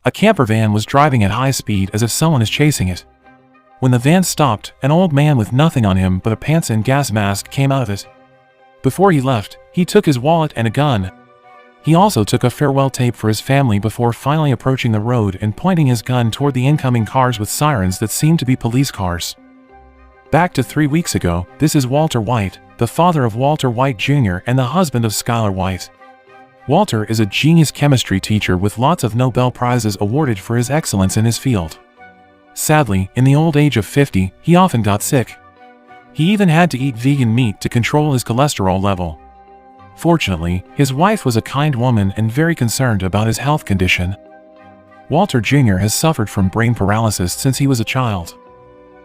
A camper van was driving at high speed as if someone is chasing it. When the van stopped, an old man with nothing on him but a pants and gas mask came out of it. Before he left, he took his wallet and a gun. He also took a farewell tape for his family before finally approaching the road and pointing his gun toward the incoming cars with sirens that seemed to be police cars. Back to 3 weeks ago, this is Walter White, the father of Walter White Jr. and the husband of Skylar White. Walter is a genius chemistry teacher with lots of Nobel Prizes awarded for his excellence in his field. Sadly, in the old age of 50, he often got sick. He even had to eat vegan meat to control his cholesterol level. Fortunately, his wife was a kind woman and very concerned about his health condition. Walter Jr. has suffered from brain paralysis since he was a child.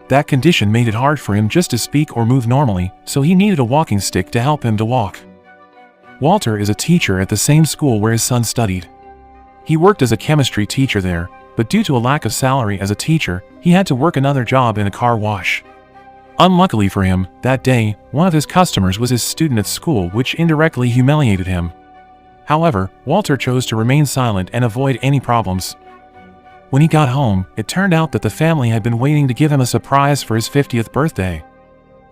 That condition made it hard for him just to speak or move normally, so he needed a walking stick to help him to walk. Walter is a teacher at the same school where his son studied. He worked as a chemistry teacher there, but due to a lack of salary as a teacher, he had to work another job in a car wash. Unluckily for him, that day, one of his customers was his student at school, which indirectly humiliated him. However, Walter chose to remain silent and avoid any problems. When he got home, it turned out that the family had been waiting to give him a surprise for his 50th birthday.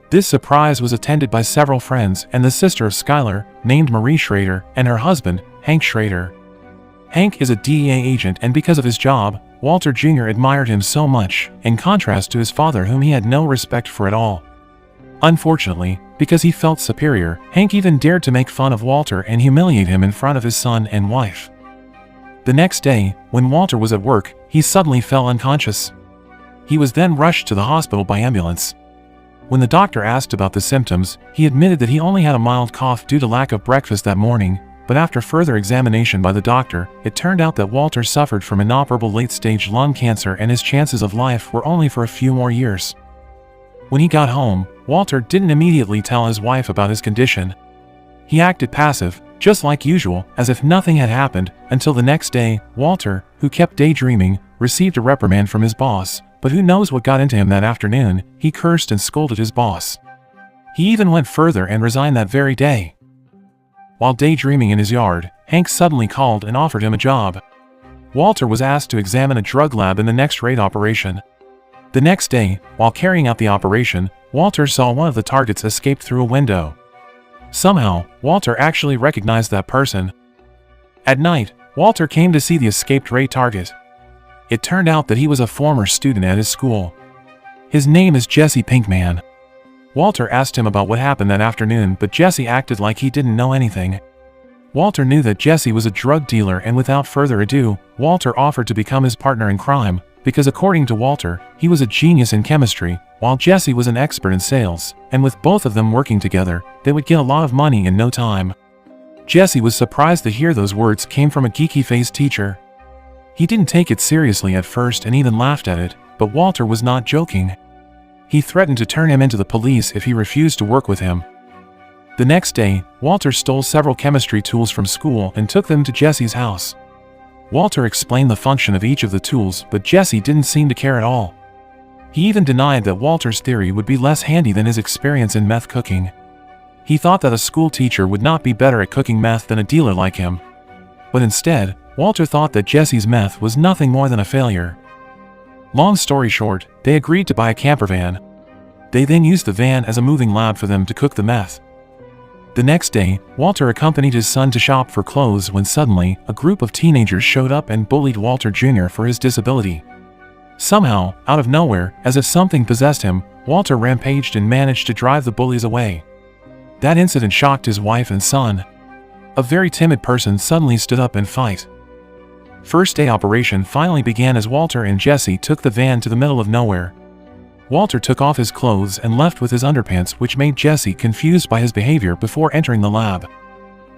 This surprise was attended by several friends and the sister of Skylar, named Marie Schrader, and her husband, Hank Schrader. Hank is a DEA agent, and because of his job, Walter Jr. admired him so much, in contrast to his father whom he had no respect for at all. Unfortunately, because he felt superior, Hank even dared to make fun of Walter and humiliate him in front of his son and wife. The next day, when Walter was at work, he suddenly fell unconscious. He was then rushed to the hospital by ambulance. When the doctor asked about the symptoms, he admitted that he only had a mild cough due to lack of breakfast that morning, but after further examination by the doctor, it turned out that Walter suffered from inoperable late-stage lung cancer and his chances of life were only for a few more years. When he got home, Walter didn't immediately tell his wife about his condition. He acted passive, just like usual, as if nothing had happened, until the next day, Walter, who kept daydreaming, received a reprimand from his boss, but who knows what got into him that afternoon. He cursed and scolded his boss. He even went further and resigned that very day. While daydreaming in his yard, Hank suddenly called and offered him a job. Walter was asked to examine a drug lab in the next raid operation. The next day, while carrying out the operation, Walter saw one of the targets escape through a window. Somehow, Walter actually recognized that person. At night, Walter came to see the escaped raid target. It turned out that he was a former student at his school. His name is Jesse Pinkman. Walter asked him about what happened that afternoon, but Jesse acted like he didn't know anything. Walter knew that Jesse was a drug dealer, and without further ado, Walter offered to become his partner in crime, because according to Walter, he was a genius in chemistry, while Jesse was an expert in sales, and with both of them working together, they would get a lot of money in no time. Jesse was surprised to hear those words came from a geeky-faced teacher. He didn't take it seriously at first and even laughed at it, but Walter was not joking. He threatened to turn him into the police if he refused to work with him. The next day, Walter stole several chemistry tools from school and took them to Jesse's house. Walter explained the function of each of the tools, but Jesse didn't seem to care at all. He even denied that Walter's theory would be less handy than his experience in meth cooking. He thought that a school teacher would not be better at cooking meth than a dealer like him. But instead, Walter thought that Jesse's meth was nothing more than a failure. Long story short, they agreed to buy a camper van. They then used the van as a moving lab for them to cook the meth. The next day, Walter accompanied his son to shop for clothes when suddenly, a group of teenagers showed up and bullied Walter Jr. for his disability. Somehow, out of nowhere, as if something possessed him, Walter rampaged and managed to drive the bullies away. That incident shocked his wife and son. A very timid person suddenly stood up and fight. First day operation finally began as Walter and Jesse took the van to the middle of nowhere. Walter took off his clothes and left with his underpants, which made Jesse confused by his behavior before entering the lab.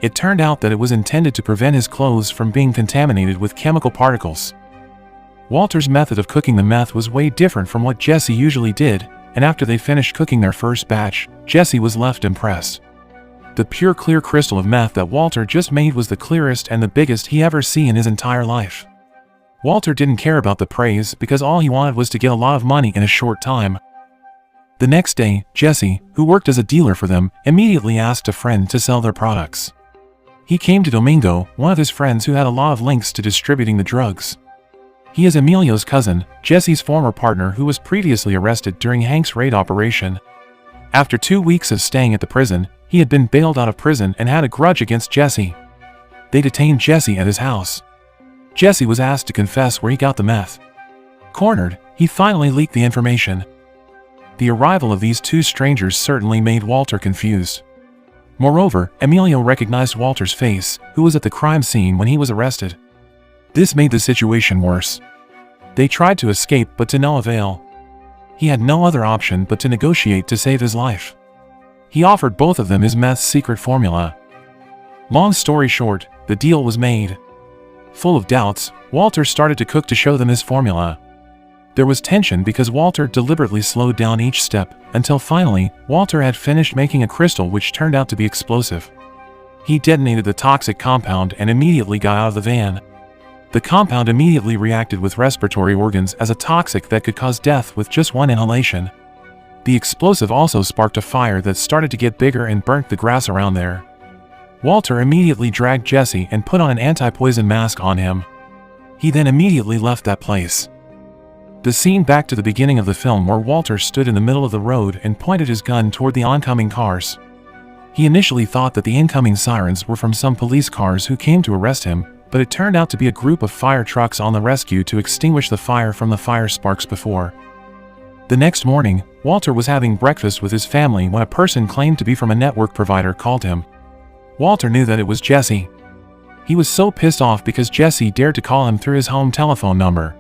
It turned out that it was intended to prevent his clothes from being contaminated with chemical particles. Walter's method of cooking the meth was way different from what Jesse usually did, and after they finished cooking their first batch, Jesse was left impressed. The pure clear crystal of meth that Walter just made was the clearest and the biggest he ever seen in his entire life. Walter didn't care about the praise because all he wanted was to get a lot of money in a short time. The next day, Jesse, who worked as a dealer for them, immediately asked a friend to sell their products. He came to Domingo, one of his friends who had a lot of links to distributing the drugs. He is Emilio's cousin, Jesse's former partner who was previously arrested during Hank's raid operation. After 2 weeks of staying at the prison, he had been bailed out of prison and had a grudge against Jesse. They detained Jesse at his house. Jesse was asked to confess where he got the meth. Cornered, he finally leaked the information. The arrival of these two strangers certainly made Walter confused. Moreover, Emilio recognized Walter's face, who was at the crime scene when he was arrested. This made the situation worse. They tried to escape but to no avail. He had no other option but to negotiate to save his life. He offered both of them his meth's secret formula. Long story short, the deal was made. Full of doubts, Walter started to cook to show them his formula. There was tension because Walter deliberately slowed down each step, until finally, Walter had finished making a crystal which turned out to be explosive. He detonated the toxic compound and immediately got out of the van. The compound immediately reacted with respiratory organs as a toxic that could cause death with just one inhalation. The explosive also sparked a fire that started to get bigger and burnt the grass around there. Walter immediately dragged Jesse and put on an anti-poison mask on him. He then immediately left that place. The scene back to the beginning of the film where Walter stood in the middle of the road and pointed his gun toward the oncoming cars. He initially thought that the incoming sirens were from some police cars who came to arrest him, but it turned out to be a group of fire trucks on the rescue to extinguish the fire from the fire sparks before. The next morning, Walter was having breakfast with his family when a person claimed to be from a network provider called him. Walter knew that it was Jesse. He was so pissed off because Jesse dared to call him through his home telephone number.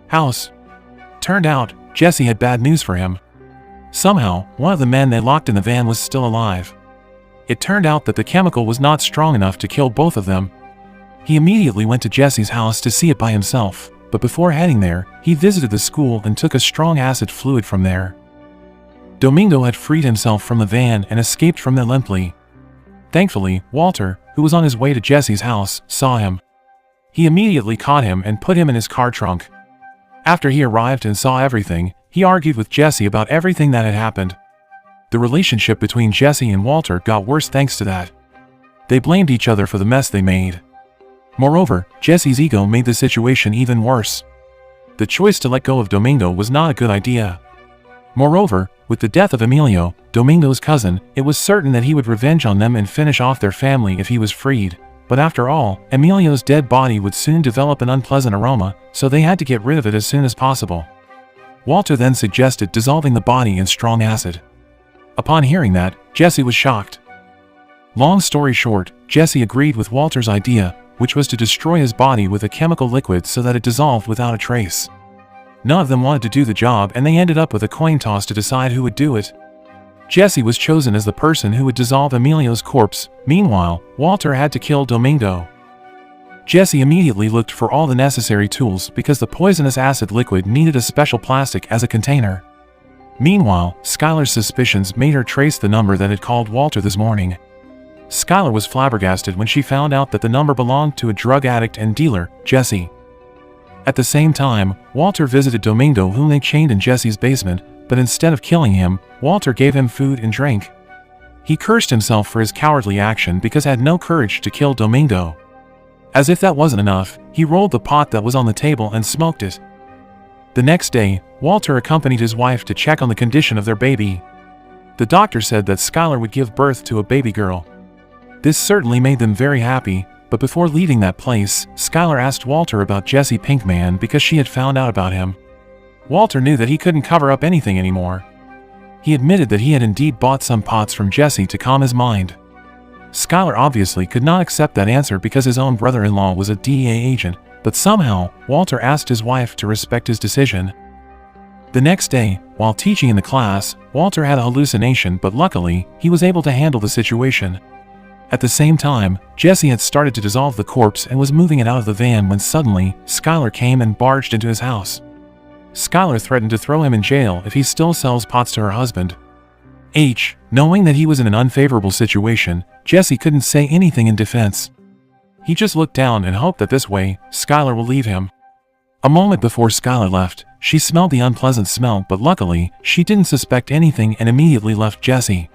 House. Turned out, Jesse had bad news for him. Somehow, one of the men they locked in the van was still alive. It turned out that the chemical was not strong enough to kill both of them. He immediately went to Jesse's house to see it by himself, but before heading there, he visited the school and took a strong acid fluid from there. Domingo had freed himself from the van and escaped from there limply. Thankfully, Walter, who was on his way to Jesse's house, saw him. He immediately caught him and put him in his car trunk. After he arrived and saw everything, he argued with Jesse about everything that had happened. The relationship between Jesse and Walter got worse thanks to that. They blamed each other for the mess they made. Moreover, Jesse's ego made the situation even worse. The choice to let go of Domingo was not a good idea. Moreover, with the death of Emilio, Domingo's cousin, it was certain that he would revenge on them and finish off their family if he was freed. But after all, Emilio's dead body would soon develop an unpleasant aroma, so they had to get rid of it as soon as possible. Walter then suggested dissolving the body in strong acid. Upon hearing that, Jesse was shocked. Long story short, Jesse agreed with Walter's idea, which was to destroy his body with a chemical liquid so that it dissolved without a trace. None of them wanted to do the job and they ended up with a coin toss to decide who would do it. Jesse was chosen as the person who would dissolve Emilio's corpse. Meanwhile, Walter had to kill Domingo. Jesse immediately looked for all the necessary tools because the poisonous acid liquid needed a special plastic as a container. Meanwhile, Skylar's suspicions made her trace the number that had called Walter this morning. Skylar was flabbergasted when she found out that the number belonged to a drug addict and dealer, Jesse. At the same time, Walter visited Domingo, whom they chained in Jesse's basement, but instead of killing him, Walter gave him food and drink. He cursed himself for his cowardly action because he had no courage to kill Domingo. As if that wasn't enough, he rolled the pot that was on the table and smoked it. The next day, Walter accompanied his wife to check on the condition of their baby. The doctor said that Skylar would give birth to a baby girl. This certainly made them very happy, but before leaving that place, Skylar asked Walter about Jesse Pinkman because she had found out about him. Walter knew that he couldn't cover up anything anymore. He admitted that he had indeed bought some pots from Jesse to calm his mind. Skylar obviously could not accept that answer because his own brother-in-law was a DEA agent, but somehow, Walter asked his wife to respect his decision. The next day, while teaching in the class, Walter had a hallucination, but luckily, he was able to handle the situation. At the same time, Jesse had started to dissolve the corpse and was moving it out of the van when suddenly, Skylar came and barged into his house. Skylar threatened to throw him in jail if he still sells pots to her husband. Knowing that he was in an unfavorable situation, Jesse couldn't say anything in defense. He just looked down and hoped that this way, Skylar will leave him. A moment before Skylar left, she smelled the unpleasant smell, but luckily, she didn't suspect anything and immediately left Jesse.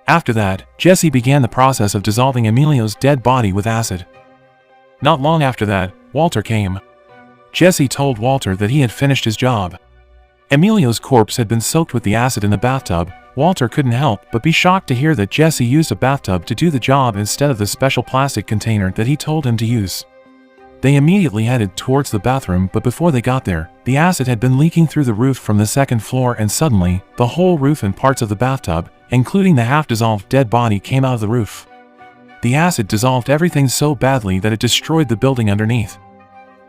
After that, Jesse began the process of dissolving Emilio's dead body with acid. Not long after that, Walter came. Jesse told Walter that he had finished his job. Emilio's corpse had been soaked with the acid in the bathtub. Walter couldn't help but be shocked to hear that Jesse used a bathtub to do the job instead of the special plastic container that he told him to use. They immediately headed towards the bathroom, but before they got there, the acid had been leaking through the roof from the second floor, and suddenly, the whole roof and parts of the bathtub, including the half-dissolved dead body, came out of the roof. The acid dissolved everything so badly that it destroyed the building underneath.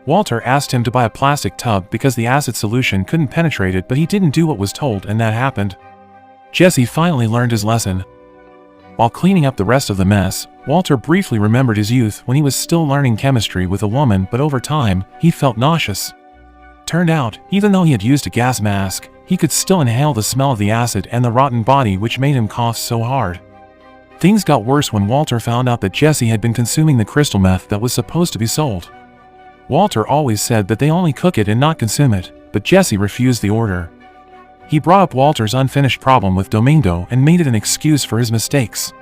Walter asked him to buy a plastic tub because the acid solution couldn't penetrate it, but he didn't do what was told, and that happened. Jesse finally learned his lesson. While cleaning up the rest of the mess, Walter briefly remembered his youth when he was still learning chemistry with a woman, but over time, he felt nauseous. Turned out, even though he had used a gas mask, he could still inhale the smell of the acid and the rotten body, which made him cough so hard. Things got worse when Walter found out that Jesse had been consuming the crystal meth that was supposed to be sold. Walter always said that they only cook it and not consume it, but Jesse refused the order. He brought up Walter's unfinished problem with Domingo and made it an excuse for his mistakes.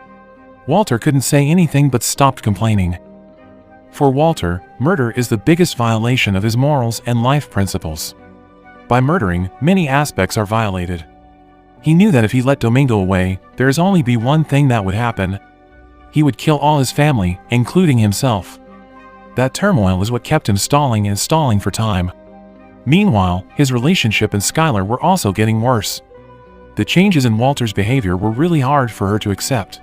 Walter couldn't say anything but stopped complaining. For Walter, murder is the biggest violation of his morals and life principles. By murdering, many aspects are violated. He knew that if he let Domingo away, there is only be one thing that would happen. He would kill all his family, including himself. That turmoil is what kept him stalling and stalling for time. Meanwhile, his relationship and Skylar were also getting worse. The changes in Walter's behavior were really hard for her to accept.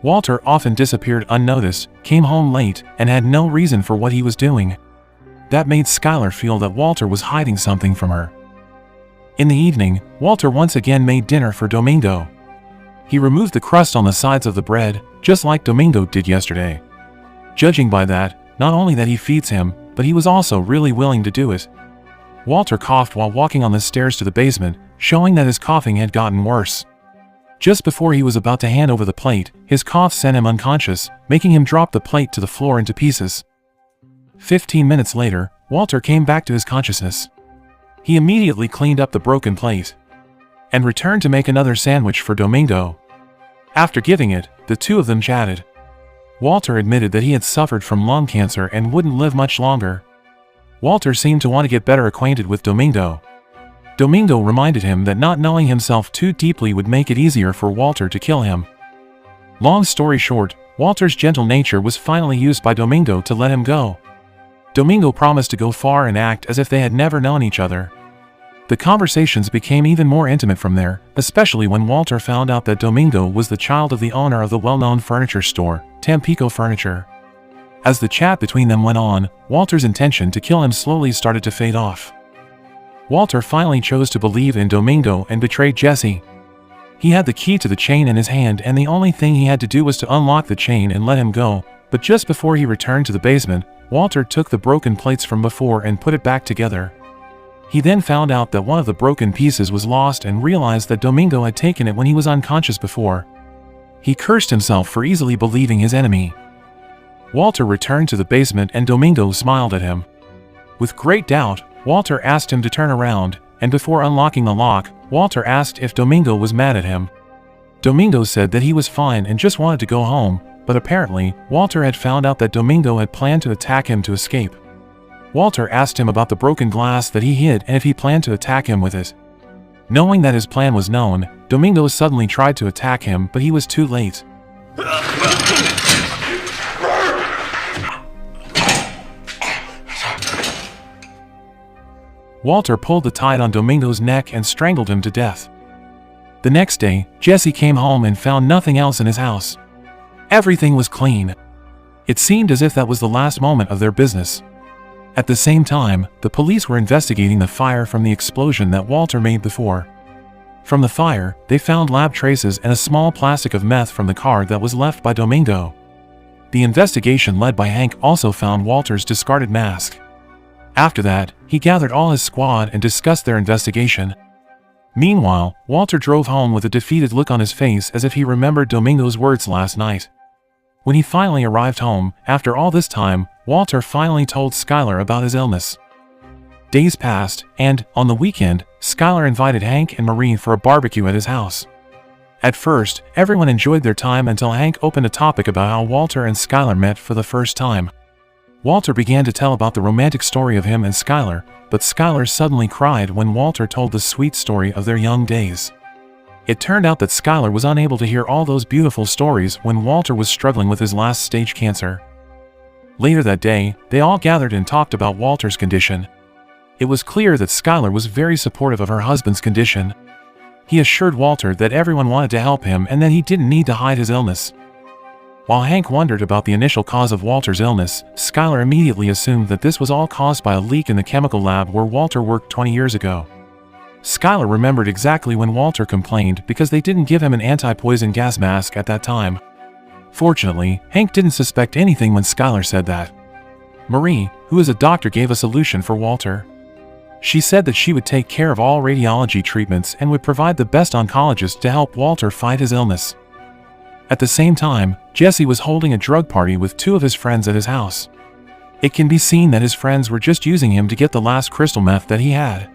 Walter often disappeared unnoticed, came home late, and had no reason for what he was doing. That made Skylar feel that Walter was hiding something from her. In the evening, Walter once again made dinner for Domingo. He removed the crust on the sides of the bread, just like Domingo did yesterday. Judging by that, not only that he feeds him, but he was also really willing to do it. Walter coughed while walking on the stairs to the basement, showing that his coughing had gotten worse. Just before he was about to hand over the plate, his cough sent him unconscious, making him drop the plate to the floor into pieces. 15 minutes later, Walter came back to his consciousness. He immediately cleaned up the broken plate and returned to make another sandwich for Domingo. After giving it, the two of them chatted. Walter admitted that he had suffered from lung cancer and wouldn't live much longer. Walter seemed to want to get better acquainted with Domingo. Domingo reminded him that not knowing himself too deeply would make it easier for Walter to kill him. Long story short, Walter's gentle nature was finally used by Domingo to let him go. Domingo promised to go far and act as if they had never known each other. The conversations became even more intimate from there, especially when Walter found out that Domingo was the child of the owner of the well-known furniture store, Tampico Furniture. As the chat between them went on, Walter's intention to kill him slowly started to fade off. Walter finally chose to believe in Domingo and betrayed Jesse. He had the key to the chain in his hand, and the only thing he had to do was to unlock the chain and let him go, but just before he returned to the basement, Walter took the broken plates from before and put it back together. He then found out that one of the broken pieces was lost and realized that Domingo had taken it when he was unconscious before. He cursed himself for easily believing his enemy. Walter returned to the basement and Domingo smiled at him. With great doubt, Walter asked him to turn around, and before unlocking the lock, Walter asked if Domingo was mad at him. Domingo said that he was fine and just wanted to go home, but apparently, Walter had found out that Domingo had planned to attack him to escape. Walter asked him about the broken glass that he hid and if he planned to attack him with it. Knowing that his plan was known, Domingo suddenly tried to attack him, but he was too late. Walter pulled the tie on Domingo's neck and strangled him to death. The next day, Jesse came home and found nothing else in his house. Everything was clean. It seemed as if that was the last moment of their business. At the same time, the police were investigating the fire from the explosion that Walter made before. From the fire, they found lab traces and a small plastic of meth from the car that was left by Domingo. The investigation led by Hank also found Walter's discarded mask. After that, he gathered all his squad and discussed their investigation. Meanwhile, Walter drove home with a defeated look on his face as if he remembered Domingo's words last night. When he finally arrived home, after all this time, Walter finally told Skylar about his illness. Days passed, and, on the weekend, Skylar invited Hank and Marie for a barbecue at his house. At first, everyone enjoyed their time until Hank opened a topic about how Walter and Skylar met for the first time. Walter began to tell about the romantic story of him and Skylar, but Skylar suddenly cried when Walter told the sweet story of their young days. It turned out that Skylar was unable to hear all those beautiful stories when Walter was struggling with his last stage cancer. Later that day, they all gathered and talked about Walter's condition. It was clear that Skylar was very supportive of her husband's condition. He assured Walter that everyone wanted to help him and that he didn't need to hide his illness. While Hank wondered about the initial cause of Walter's illness, Skylar immediately assumed that this was all caused by a leak in the chemical lab where Walter worked 20 years ago. Skylar remembered exactly when Walter complained because they didn't give him an anti-poison gas mask at that time. Fortunately, Hank didn't suspect anything when Skylar said that. Marie, who is a doctor, gave a solution for Walter. She said that she would take care of all radiology treatments and would provide the best oncologist to help Walter fight his illness. At the same time, Jesse was holding a drug party with two of his friends at his house. It can be seen that his friends were just using him to get the last crystal meth that he had.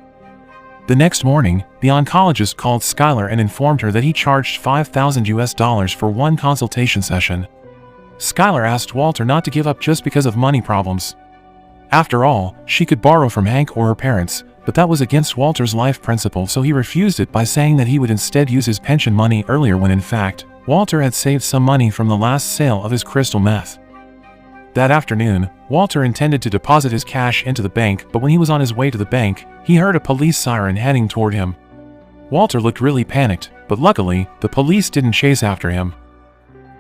The next morning, the oncologist called Skylar and informed her that he charged $5,000 for one consultation session. Skylar asked Walter not to give up just because of money problems. After all, she could borrow from Hank or her parents, but that was against Walter's life principle, so he refused it by saying that he would instead use his pension money earlier when in fact, Walter had saved some money from the last sale of his crystal meth. That afternoon, Walter intended to deposit his cash into the bank, but when he was on his way to the bank, he heard a police siren heading toward him. Walter looked really panicked, but luckily, the police didn't chase after him.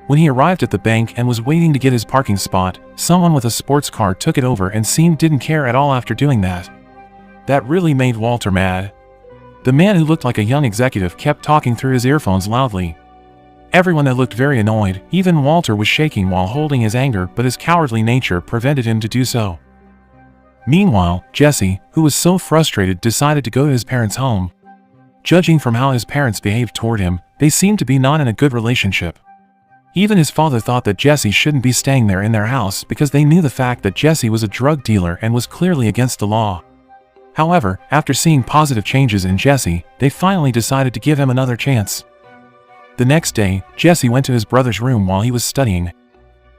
When he arrived at the bank and was waiting to get his parking spot, someone with a sports car took it over and didn't care at all after doing that. That really made Walter mad. The man who looked like a young executive kept talking through his earphones loudly. Everyone that looked very annoyed, even Walter was shaking while holding his anger, but his cowardly nature prevented him to do so. Meanwhile, Jesse, who was so frustrated, decided to go to his parents' home. Judging from how his parents behaved toward him, they seemed to be not in a good relationship. Even his father thought that Jesse shouldn't be staying there in their house because they knew the fact that Jesse was a drug dealer and was clearly against the law. However, after seeing positive changes in Jesse, they finally decided to give him another chance. The next day, Jesse went to his brother's room while he was studying.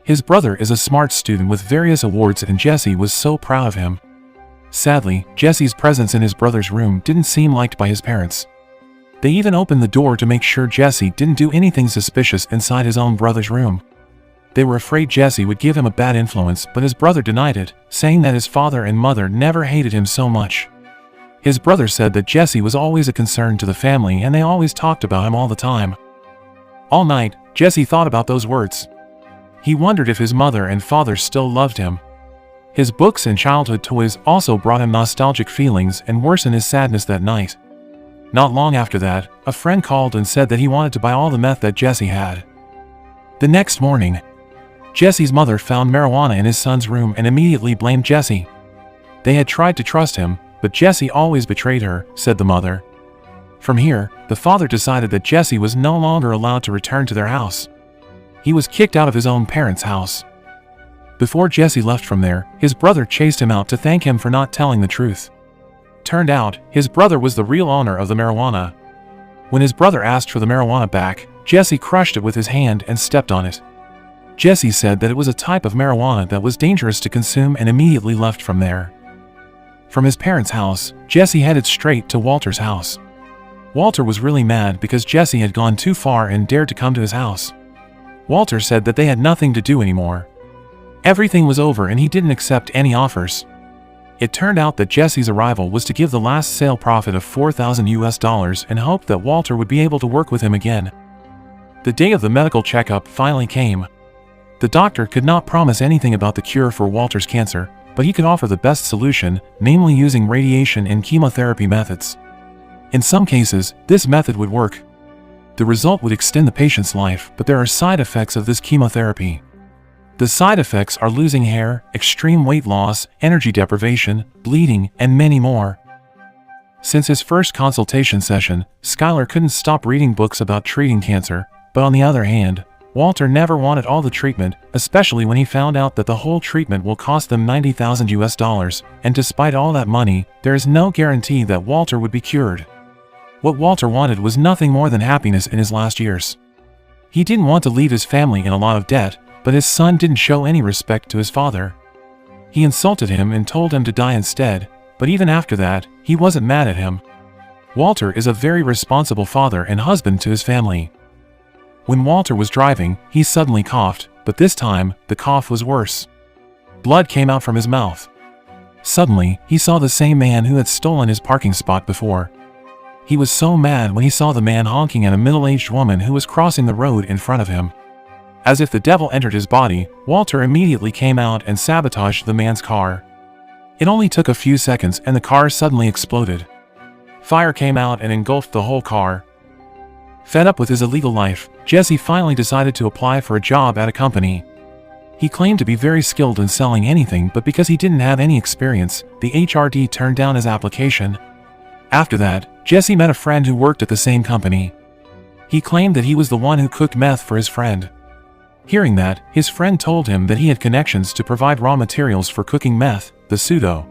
His brother is a smart student with various awards and Jesse was so proud of him. Sadly, Jesse's presence in his brother's room didn't seem liked by his parents. They even opened the door to make sure Jesse didn't do anything suspicious inside his own brother's room. They were afraid Jesse would give him a bad influence, but his brother denied it, saying that his father and mother never hated him so much. His brother said that Jesse was always a concern to the family and they always talked about him all the time. All night, Jesse thought about those words. He wondered if his mother and father still loved him. His books and childhood toys also brought him nostalgic feelings and worsened his sadness that night. Not long after that, a friend called and said that he wanted to buy all the meth that Jesse had. The next morning, Jesse's mother found marijuana in his son's room and immediately blamed Jesse. They had tried to trust him, but Jesse always betrayed her, said the mother. From here, the father decided that Jesse was no longer allowed to return to their house. He was kicked out of his own parents' house. Before Jesse left from there, his brother chased him out to thank him for not telling the truth. Turned out, his brother was the real owner of the marijuana. When his brother asked for the marijuana back, Jesse crushed it with his hand and stepped on it. Jesse said that it was a type of marijuana that was dangerous to consume and immediately left from there. From his parents' house, Jesse headed straight to Walter's house. Walter was really mad because Jesse had gone too far and dared to come to his house. Walter said that they had nothing to do anymore. Everything was over and he didn't accept any offers. It turned out that Jesse's arrival was to give the last sale profit of $4,000 and hoped that Walter would be able to work with him again. The day of the medical checkup finally came. The doctor could not promise anything about the cure for Walter's cancer, but he could offer the best solution, namely using radiation and chemotherapy methods. In some cases, this method would work. The result would extend the patient's life, but there are side effects of this chemotherapy. The side effects are losing hair, extreme weight loss, energy deprivation, bleeding, and many more. Since his first consultation session, Skylar couldn't stop reading books about treating cancer, but on the other hand, Walter never wanted all the treatment, especially when he found out that the whole treatment will cost them $90,000, and despite all that money, there is no guarantee that Walter would be cured. What Walter wanted was nothing more than happiness in his last years. He didn't want to leave his family in a lot of debt, but his son didn't show any respect to his father. He insulted him and told him to die instead, but even after that, he wasn't mad at him. Walter is a very responsible father and husband to his family. When Walter was driving, he suddenly coughed, but this time, the cough was worse. Blood came out from his mouth. Suddenly, he saw the same man who had stolen his parking spot before. He was so mad when he saw the man honking at a middle-aged woman who was crossing the road in front of him. As if the devil entered his body, Walter immediately came out and sabotaged the man's car. It only took a few seconds and the car suddenly exploded. Fire came out and engulfed the whole car. Fed up with his illegal life, Jesse finally decided to apply for a job at a company. He claimed to be very skilled in selling anything, but because he didn't have any experience, the HRD turned down his application. After that, Jesse met a friend who worked at the same company. He claimed that he was the one who cooked meth for his friend. Hearing that, his friend told him that he had connections to provide raw materials for cooking meth, the pseudo.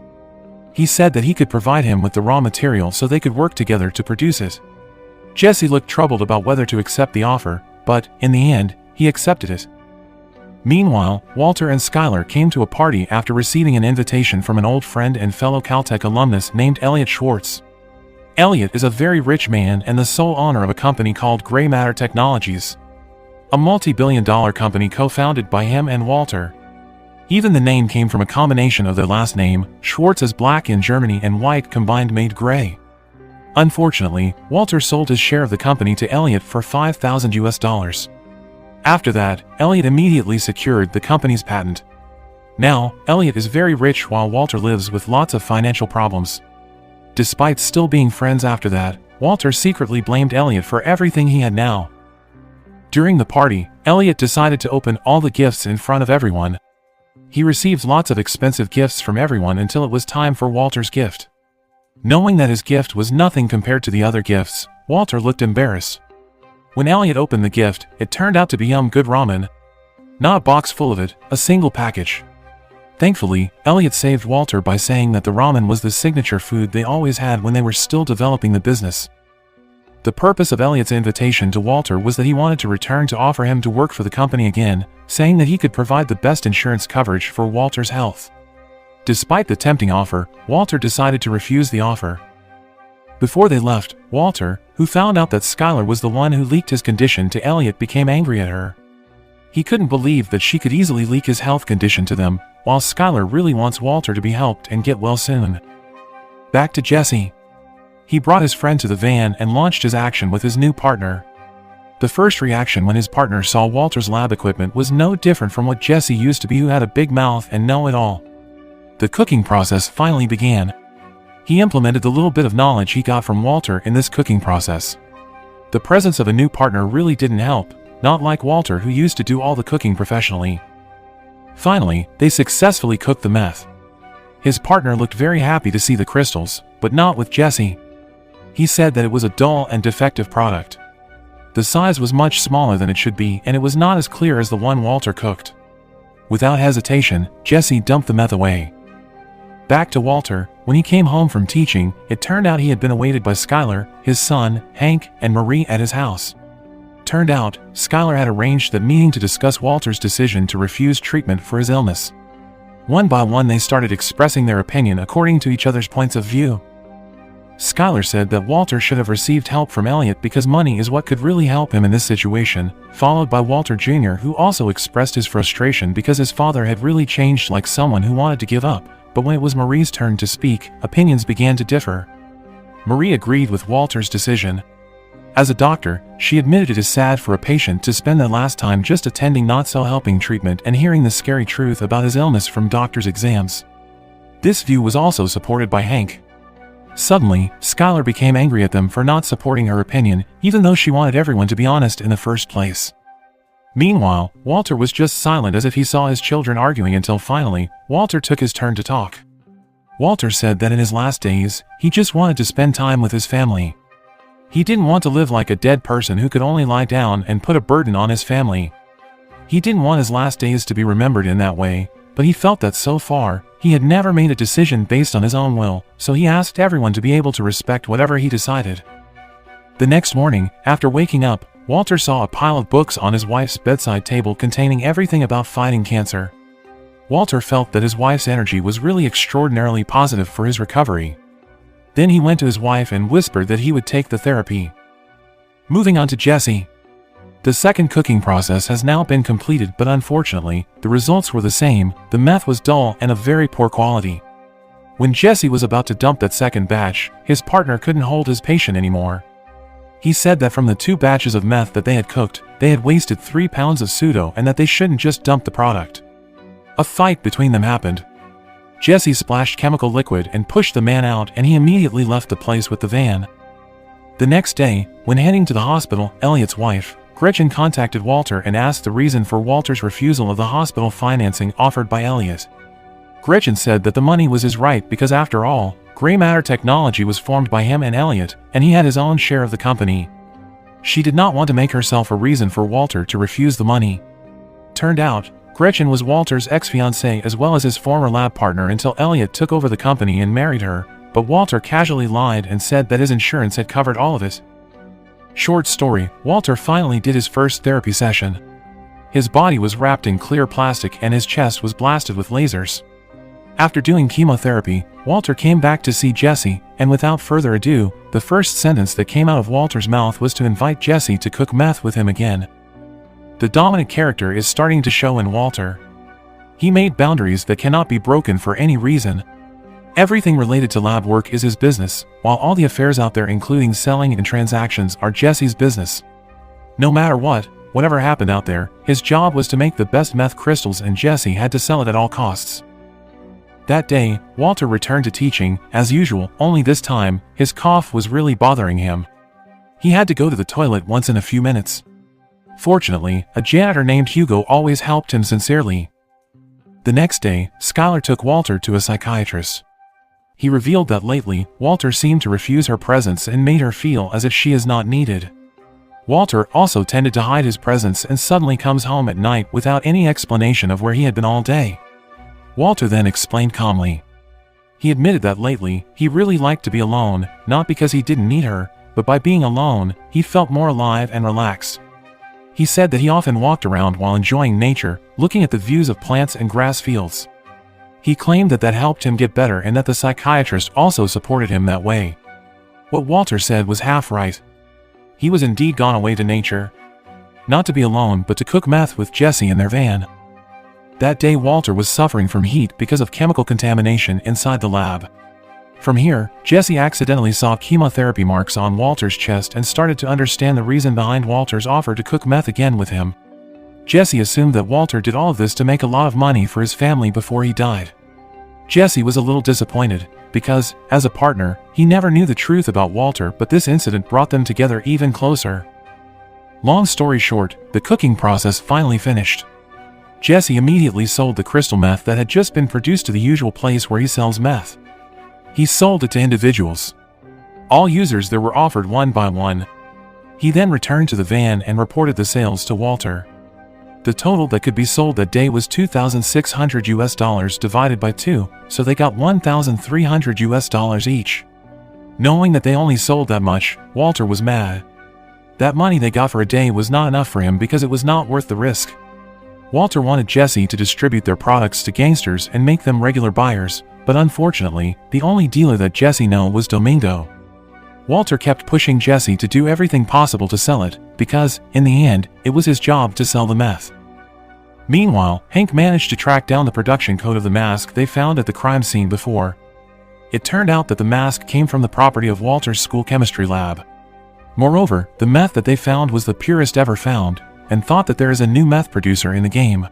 He said that he could provide him with the raw material so they could work together to produce it. Jesse looked troubled about whether to accept the offer, but, in the end, he accepted it. Meanwhile, Walter and Skylar came to a party after receiving an invitation from an old friend and fellow Caltech alumnus named Elliot Schwartz. Elliot is a very rich man and the sole owner of a company called Gray Matter Technologies, a multi-billion-dollar company co-founded by him and Walter. Even the name came from a combination of their last name. Schwartz is black in Germany and white combined made gray. Unfortunately, Walter sold his share of the company to Elliot for $5,000. After that, Elliot immediately secured the company's patent. Now, Elliot is very rich while Walter lives with lots of financial problems. Despite still being friends after that, Walter secretly blamed Elliot for everything he had now. During the party, Elliot decided to open all the gifts in front of everyone. He received lots of expensive gifts from everyone until it was time for Walter's gift. Knowing that his gift was nothing compared to the other gifts, Walter looked embarrassed. When Elliot opened the gift, it turned out to be good ramen. Not a box full of it, a single package. Thankfully, Elliot saved Walter by saying that the ramen was the signature food they always had when they were still developing the business. The purpose of Elliot's invitation to Walter was that he wanted to return to offer him to work for the company again, saying that he could provide the best insurance coverage for Walter's health. Despite the tempting offer, Walter decided to refuse the offer. Before they left, Walter, who found out that Skylar was the one who leaked his condition to Elliot, became angry at her. He couldn't believe that she could easily leak his health condition to them, while Skylar really wants Walter to be helped and get well soon. Back to Jesse. He brought his friend to the van and launched his action with his new partner. The first reaction when his partner saw Walter's lab equipment was no different from what Jesse used to be, who had a big mouth and know-it-all. The cooking process finally began. He implemented the little bit of knowledge he got from Walter in this cooking process. The presence of a new partner really didn't help, not like Walter, who used to do all the cooking professionally. Finally, they successfully cooked the meth. His partner looked very happy to see the crystals, but not with Jesse. He said that it was a dull and defective product. The size was much smaller than it should be, and it was not as clear as the one Walter cooked. Without hesitation, Jesse dumped the meth away. Back to Walter. When he came home from teaching, it turned out he had been awaited by Skylar, his son, Hank, and Marie at his house. Turned out, Skylar had arranged that meeting to discuss Walter's decision to refuse treatment for his illness. One by one they started expressing their opinion according to each other's points of view. Skylar said that Walter should have received help from Elliot because money is what could really help him in this situation, followed by Walter Jr., who also expressed his frustration because his father had really changed, like someone who wanted to give up. But when it was Marie's turn to speak, opinions began to differ. Marie agreed with Walter's decision. As a doctor, she admitted it is sad for a patient to spend their last time just attending not-so-helping treatment and hearing the scary truth about his illness from doctors' exams. This view was also supported by Hank. Suddenly, Skylar became angry at them for not supporting her opinion, even though she wanted everyone to be honest in the first place. Meanwhile, Walter was just silent as if he saw his children arguing until finally, Walter took his turn to talk. Walter said that in his last days, he just wanted to spend time with his family. He didn't want to live like a dead person who could only lie down and put a burden on his family. He didn't want his last days to be remembered in that way, but he felt that so far, he had never made a decision based on his own will, so he asked everyone to be able to respect whatever he decided. The next morning, after waking up, Walter saw a pile of books on his wife's bedside table containing everything about fighting cancer. Walter felt that his wife's energy was really extraordinarily positive for his recovery. Then he went to his wife and whispered that he would take the therapy. Moving on to Jesse. The second cooking process has now been completed, but unfortunately, the results were the same. The meth was dull and of very poor quality. When Jesse was about to dump that second batch, his partner couldn't hold his patient anymore. He said that from the 2 batches of meth that they had cooked, they had wasted 3 pounds of pseudo and that they shouldn't just dump the product. A fight between them happened. Jesse splashed chemical liquid and pushed the man out, and he immediately left the place with the van. The next day, when heading to the hospital, Elliot's wife, Gretchen, contacted Walter and asked the reason for Walter's refusal of the hospital financing offered by Elliot. Gretchen said that the money was his right because, after all, Gray Matter Technology was formed by him and Elliot, and he had his own share of the company. She did not want to make herself a reason for Walter to refuse the money. Turned out, Gretchen was Walter's ex-fiancée as well as his former lab partner until Elliot took over the company and married her, but Walter casually lied and said that his insurance had covered all of it. Short story, Walter finally did his first therapy session. His body was wrapped in clear plastic and his chest was blasted with lasers. After doing chemotherapy, Walter came back to see Jesse, and without further ado, the first sentence that came out of Walter's mouth was to invite Jesse to cook meth with him again. The dominant character is starting to show in Walter. He made boundaries that cannot be broken for any reason. Everything related to lab work is his business, while all the affairs out there including selling and transactions are Jesse's business. No matter what, whatever happened out there, his job was to make the best meth crystals and Jesse had to sell it at all costs. That day, Walter returned to teaching, as usual, only this time, his cough was really bothering him. He had to go to the toilet once in a few minutes. Fortunately, a janitor named Hugo always helped him sincerely. The next day, Skylar took Walter to a psychiatrist. He revealed that lately, Walter seemed to refuse her presence and made her feel as if she is not needed. Walter also tended to hide his presence and suddenly comes home at night without any explanation of where he had been all day. Walter then explained calmly. He admitted that lately, he really liked to be alone, not because he didn't need her, but by being alone, he felt more alive and relaxed. He said that he often walked around while enjoying nature, looking at the views of plants and grass fields. He claimed that helped him get better and that the psychiatrist also supported him that way. What Walter said was half right. He was indeed gone away to nature. Not to be alone, but to cook meth with Jesse in their van. That day Walter was suffering from heat because of chemical contamination inside the lab. From here, Jesse accidentally saw chemotherapy marks on Walter's chest and started to understand the reason behind Walter's offer to cook meth again with him. Jesse assumed that Walter did all of this to make a lot of money for his family before he died. Jesse was a little disappointed, because, as a partner, he never knew the truth about Walter, but this incident brought them together even closer. Long story short, the cooking process finally finished. Jesse immediately sold the crystal meth that had just been produced to the usual place where he sells meth. He sold it to individuals. All users there were offered one by one. He then returned to the van and reported the sales to Walter. The total that could be sold that day was $2,600 divided by 2, so they got $1,300 each. Knowing that they only sold that much, Walter was mad. That money they got for a day was not enough for him because it was not worth the risk. Walter wanted Jesse to distribute their products to gangsters and make them regular buyers, but unfortunately, the only dealer that Jesse knew was Domingo. Walter kept pushing Jesse to do everything possible to sell it, because, in the end, it was his job to sell the meth. Meanwhile, Hank managed to track down the production code of the mask they found at the crime scene before. It turned out that the mask came from the property of Walter's school chemistry lab. Moreover, the meth that they found was the purest ever found, and thought that there is a new meth producer in the game.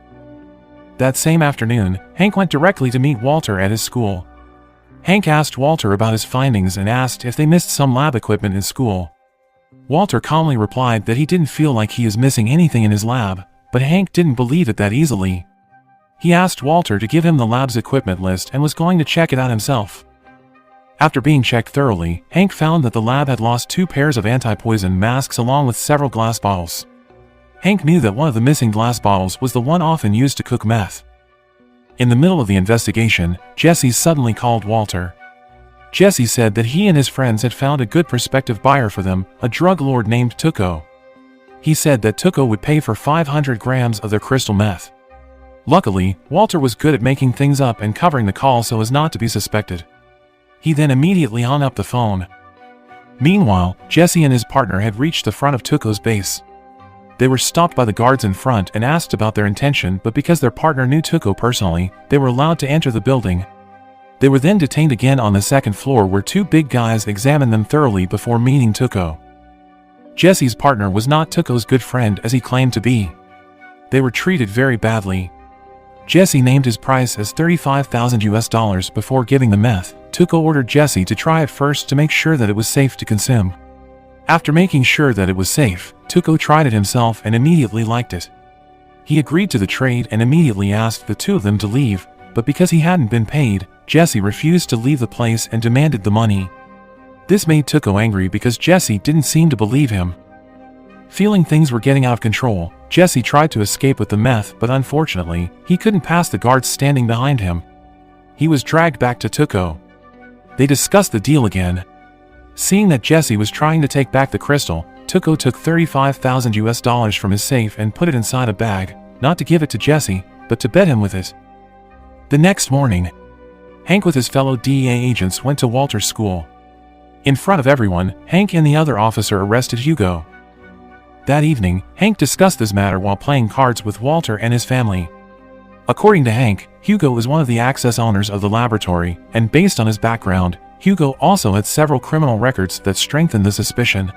That same afternoon, Hank went directly to meet Walter at his school. Hank asked Walter about his findings and asked if they missed some lab equipment in school. Walter calmly replied that he didn't feel like he is missing anything in his lab, but Hank didn't believe it that easily. He asked Walter to give him the lab's equipment list and was going to check it out himself. After being checked thoroughly, Hank found that the lab had lost 2 pairs of anti-poison masks along with several glass bottles. Hank knew that one of the missing glass bottles was the one often used to cook meth. In the middle of the investigation, Jesse suddenly called Walter. Jesse said that he and his friends had found a good prospective buyer for them, a drug lord named Tuco. He said that Tuco would pay for 500 grams of their crystal meth. Luckily, Walter was good at making things up and covering the call so as not to be suspected. He then immediately hung up the phone. Meanwhile, Jesse and his partner had reached the front of Tuco's base. They were stopped by the guards in front and asked about their intention, but because their partner knew Tuco personally, they were allowed to enter the building. They were then detained again on the second floor where two big guys examined them thoroughly before meeting Tuco. Jesse's partner was not Tuco's good friend as he claimed to be. They were treated very badly. Jesse named his price as $35,000 before giving the meth. Tuco ordered Jesse to try it first to make sure that it was safe to consume. After making sure that it was safe, Tuco tried it himself and immediately liked it. He agreed to the trade and immediately asked the two of them to leave, but because he hadn't been paid, Jesse refused to leave the place and demanded the money. This made Tuco angry because Jesse didn't seem to believe him. Feeling things were getting out of control, Jesse tried to escape with the meth, but unfortunately, he couldn't pass the guards standing behind him. He was dragged back to Tuco. They discussed the deal again. Seeing that Jesse was trying to take back the crystal, Tuco took $35,000 from his safe and put it inside a bag, not to give it to Jesse, but to bet him with it. The next morning, Hank with his fellow DEA agents went to Walter's school. In front of everyone, Hank and the other officer arrested Hugo. That evening, Hank discussed this matter while playing cards with Walter and his family. According to Hank, Hugo is one of the access owners of the laboratory, and based on his background, Hugo also had several criminal records that strengthened the suspicion.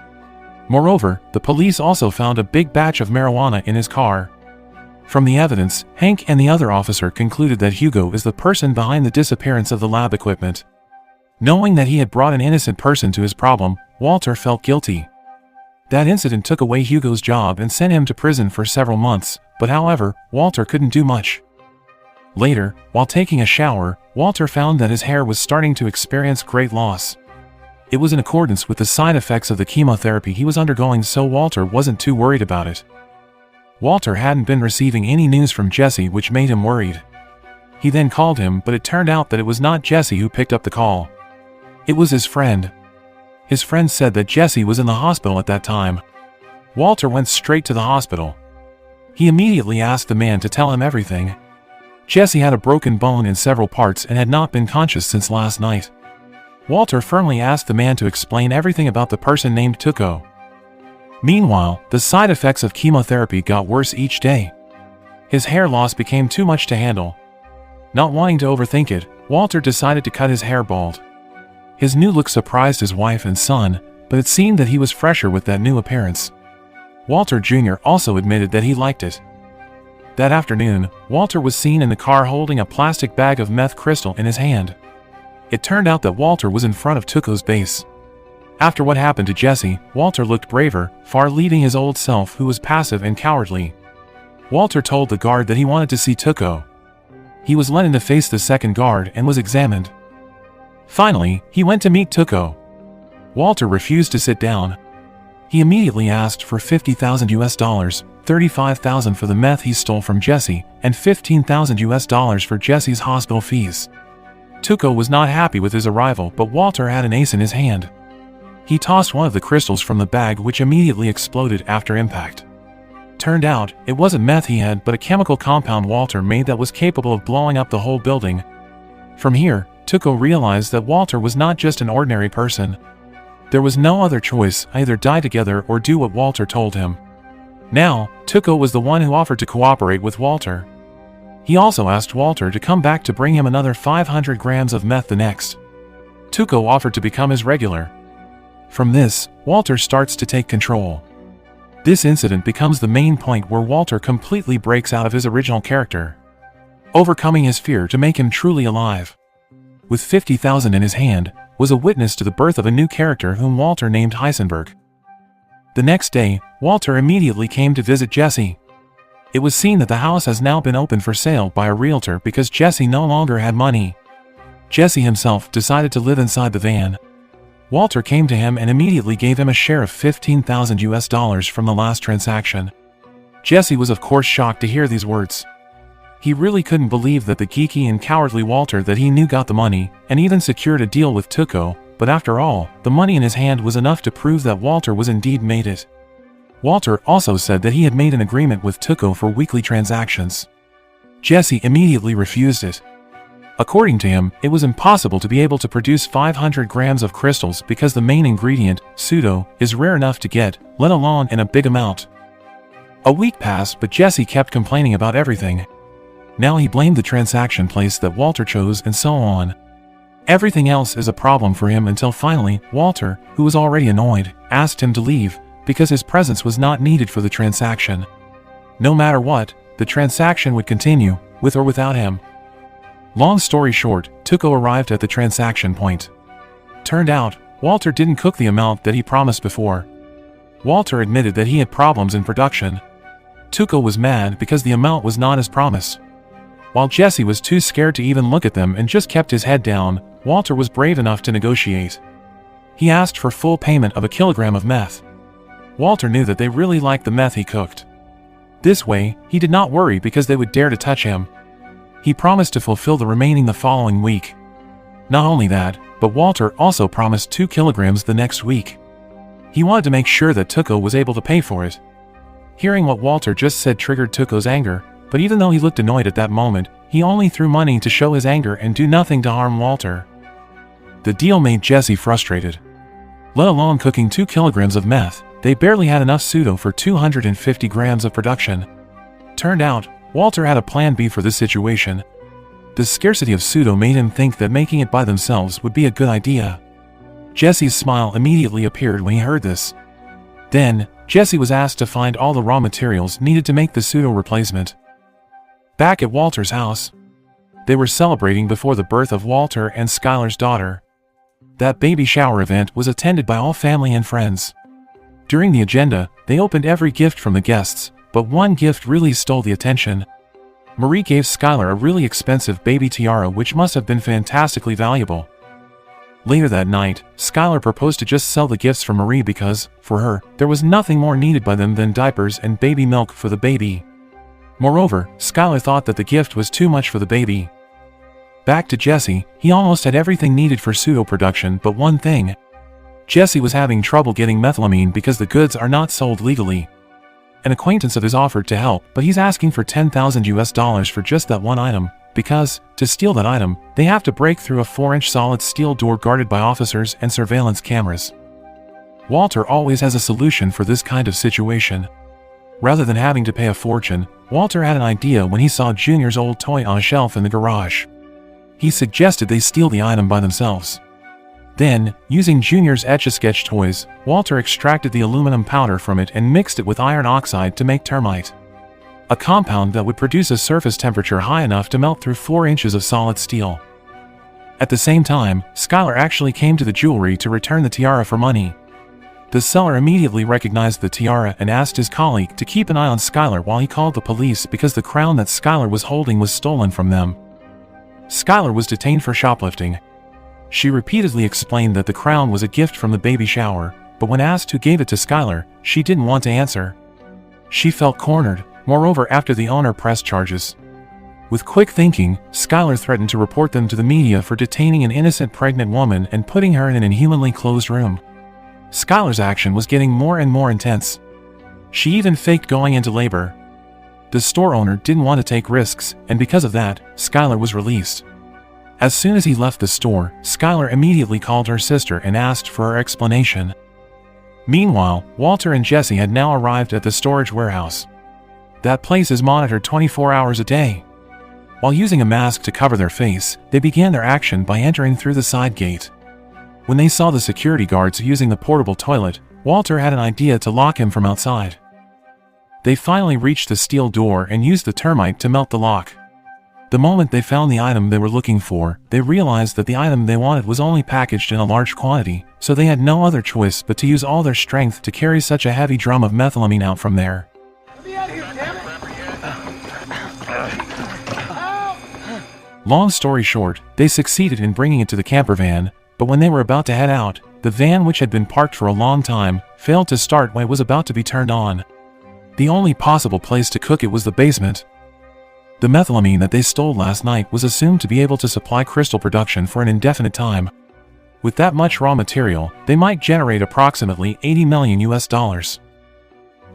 Moreover, the police also found a big batch of marijuana in his car. From the evidence, Hank and the other officer concluded that Hugo is the person behind the disappearance of the lab equipment. Knowing that he had brought an innocent person to his problem, Walter felt guilty. That incident took away Hugo's job and sent him to prison for several months, but however, Walter couldn't do much. Later, while taking a shower, Walter found that his hair was starting to experience great loss. It was in accordance with the side effects of the chemotherapy he was undergoing, so Walter wasn't too worried about it. Walter hadn't been receiving any news from Jesse, which made him worried. He then called him, but it turned out that it was not Jesse who picked up the call. It was his friend. His friend said that Jesse was in the hospital at that time. Walter went straight to the hospital. He immediately asked the man to tell him everything. Jesse had a broken bone in several parts and had not been conscious since last night. Walter firmly asked the man to explain everything about the person named Tuco. Meanwhile, the side effects of chemotherapy got worse each day. His hair loss became too much to handle. Not wanting to overthink it, Walter decided to cut his hair bald. His new look surprised his wife and son, but it seemed that he was fresher with that new appearance. Walter Jr. also admitted that he liked it. That afternoon, Walter was seen in the car holding a plastic bag of meth crystal in his hand. It turned out that Walter was in front of Tuco's base. After what happened to Jesse, Walter looked braver, far leaving his old self who was passive and cowardly. Walter told the guard that he wanted to see Tuco. He was led in to face the second guard and was examined. Finally, he went to meet Tuco. Walter refused to sit down. He immediately asked for $50,000, $35,000 for the meth he stole from Jesse, and $15,000 for Jesse's hospital fees. Tuco was not happy with his arrival, but Walter had an ace in his hand. He tossed one of the crystals from the bag, which immediately exploded after impact. Turned out, it wasn't meth he had, but a chemical compound Walter made that was capable of blowing up the whole building. From here, Tuco realized that Walter was not just an ordinary person. There was no other choice, either die together or do what Walter told him. Now, Tuco was the one who offered to cooperate with Walter. He also asked Walter to come back to bring him another 500 grams of meth the next. Tuco offered to become his regular. From this, Walter starts to take control. This incident becomes the main point where Walter completely breaks out of his original character, overcoming his fear to make him truly alive. With $50,000 in his hand, was a witness to the birth of a new character whom Walter named Heisenberg. The next day, Walter immediately came to visit Jesse. It was seen that the house has now been opened for sale by a realtor because Jesse no longer had money. Jesse himself decided to live inside the van. Walter came to him and immediately gave him a share of $15,000 from the last transaction. Jesse was of course shocked to hear these words. He really couldn't believe that the geeky and cowardly Walter that he knew got the money, and even secured a deal with Tuco, but after all, the money in his hand was enough to prove that Walter was indeed made it. Walter also said that he had made an agreement with Tuco for weekly transactions. Jesse immediately refused it. According to him, it was impossible to be able to produce 500 grams of crystals because the main ingredient, pseudo, is rare enough to get, let alone in a big amount. A week passed, but Jesse kept complaining about everything. Now he blamed the transaction place that Walter chose and so on. Everything else is a problem for him until finally, Walter, who was already annoyed, asked him to leave because his presence was not needed for the transaction. No matter what, the transaction would continue, with or without him. Long story short, Tuco arrived at the transaction point. Turned out, Walter didn't cook the amount that he promised before. Walter admitted that he had problems in production. Tuco was mad because the amount was not as promised. While Jesse was too scared to even look at them and just kept his head down, Walter was brave enough to negotiate. He asked for full payment of 1 kilogram of meth. Walter knew that they really liked the meth he cooked. This way, he did not worry because they would dare to touch him. He promised to fulfill the remaining the following week. Not only that, but Walter also promised 2 kilograms the next week. He wanted to make sure that Tuco was able to pay for it. Hearing what Walter just said triggered Tuco's anger, but even though he looked annoyed at that moment, he only threw money to show his anger and do nothing to harm Walter. The deal made Jesse frustrated. Let alone cooking 2 kilograms of meth, they barely had enough pseudo for 250 grams of production. Turned out, Walter had a plan B for this situation. The scarcity of pseudo made him think that making it by themselves would be a good idea. Jesse's smile immediately appeared when he heard this. Then, Jesse was asked to find all the raw materials needed to make the pseudo replacement. Back at Walter's house, they were celebrating before the birth of Walter and Skylar's daughter. That baby shower event was attended by all family and friends. During the agenda, they opened every gift from the guests, but one gift really stole the attention. Marie gave Skylar a really expensive baby tiara which must have been fantastically valuable. Later that night, Skylar proposed to just sell the gifts for Marie because, for her, there was nothing more needed by them than diapers and baby milk for the baby. Moreover, Skylar thought that the gift was too much for the baby. Back to Jesse, he almost had everything needed for pseudo production but one thing. Jesse was having trouble getting methylamine because the goods are not sold legally. An acquaintance of his offered to help, but he's asking for $10,000 for just that one item, because, to steal that item, they have to break through a 4-inch solid steel door guarded by officers and surveillance cameras. Walter always has a solution for this kind of situation. Rather than having to pay a fortune, Walter had an idea when he saw Junior's old toy on a shelf in the garage. He suggested they steal the item by themselves. Then, using Junior's Etch-a-Sketch toys, Walter extracted the aluminum powder from it and mixed it with iron oxide to make termite. A compound that would produce a surface temperature high enough to melt through 4 inches of solid steel. At the same time, Skylar actually came to the jewelry to return the tiara for money. The seller immediately recognized the tiara and asked his colleague to keep an eye on Skylar while he called the police because the crown that Skylar was holding was stolen from them. Skylar was detained for shoplifting. She repeatedly explained that the crown was a gift from the baby shower, but when asked who gave it to Skylar, she didn't want to answer. She felt cornered, moreover after the owner pressed charges. With quick thinking, Skylar threatened to report them to the media for detaining an innocent pregnant woman and putting her in an inhumanly closed room. Skylar's action was getting more and more intense. She even faked going into labor. The store owner didn't want to take risks, and because of that, Skylar was released. As soon as he left the store, Skylar immediately called her sister and asked for her explanation. Meanwhile, Walter and Jesse had now arrived at the storage warehouse. That place is monitored 24 hours a day. While using a mask to cover their face, they began their action by entering through the side gate. When they saw the security guards using the portable toilet, Walter had an idea to lock him from outside. They finally reached the steel door and used the termite to melt the lock. The moment they found the item they were looking for, they realized that the item they wanted was only packaged in a large quantity, so they had no other choice but to use all their strength to carry such a heavy drum of methylamine out from there. Long story short, they succeeded in bringing it to the camper van, but when they were about to head out, the van, which had been parked for a long time, failed to start when it was about to be turned on. The only possible place to cook it was the basement. The methylamine that they stole last night was assumed to be able to supply crystal production for an indefinite time. With that much raw material, they might generate approximately $80 million.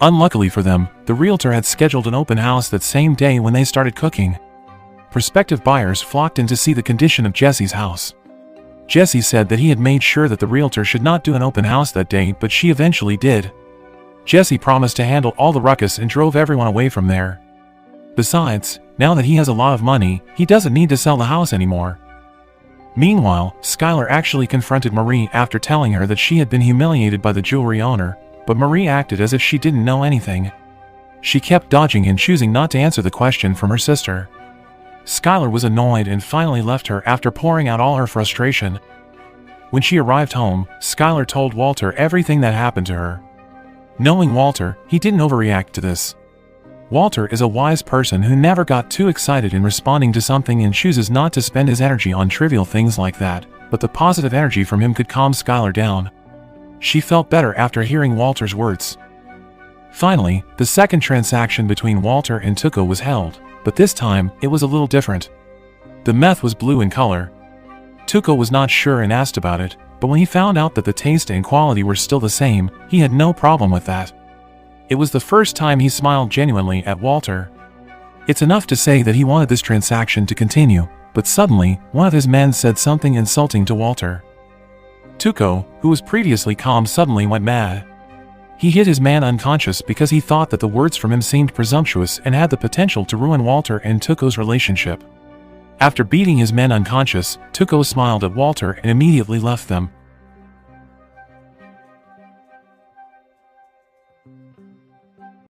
Unluckily for them, the realtor had scheduled an open house that same day when they started cooking. Prospective buyers flocked in to see the condition of Jesse's house. Jesse said that he had made sure that the realtor should not do an open house that day, but she eventually did. Jesse promised to handle all the ruckus and drove everyone away from there. Besides, now that he has a lot of money, he doesn't need to sell the house anymore. Meanwhile, Skylar actually confronted Marie after telling her that she had been humiliated by the jewelry owner, but Marie acted as if she didn't know anything. She kept dodging and choosing not to answer the question from her sister. Skylar was annoyed and finally left her after pouring out all her frustration. When she arrived home, Skylar told Walter everything that happened to her. Knowing Walter, he didn't overreact to this. Walter is a wise person who never got too excited in responding to something and chooses not to spend his energy on trivial things like that, but the positive energy from him could calm Skylar down. She felt better after hearing Walter's words. Finally, the second transaction between Walter and Tuco was held, but this time, it was a little different. The meth was blue in color. Tuco was not sure and asked about it, but when he found out that the taste and quality were still the same, he had no problem with that. It was the first time he smiled genuinely at Walter. It's enough to say that he wanted this transaction to continue, but suddenly, one of his men said something insulting to Walter. Tuco, who was previously calm, suddenly went mad. He hit his man unconscious because he thought that the words from him seemed presumptuous and had the potential to ruin Walter and Tuco's relationship. After beating his men unconscious, Tuco smiled at Walter and immediately left them,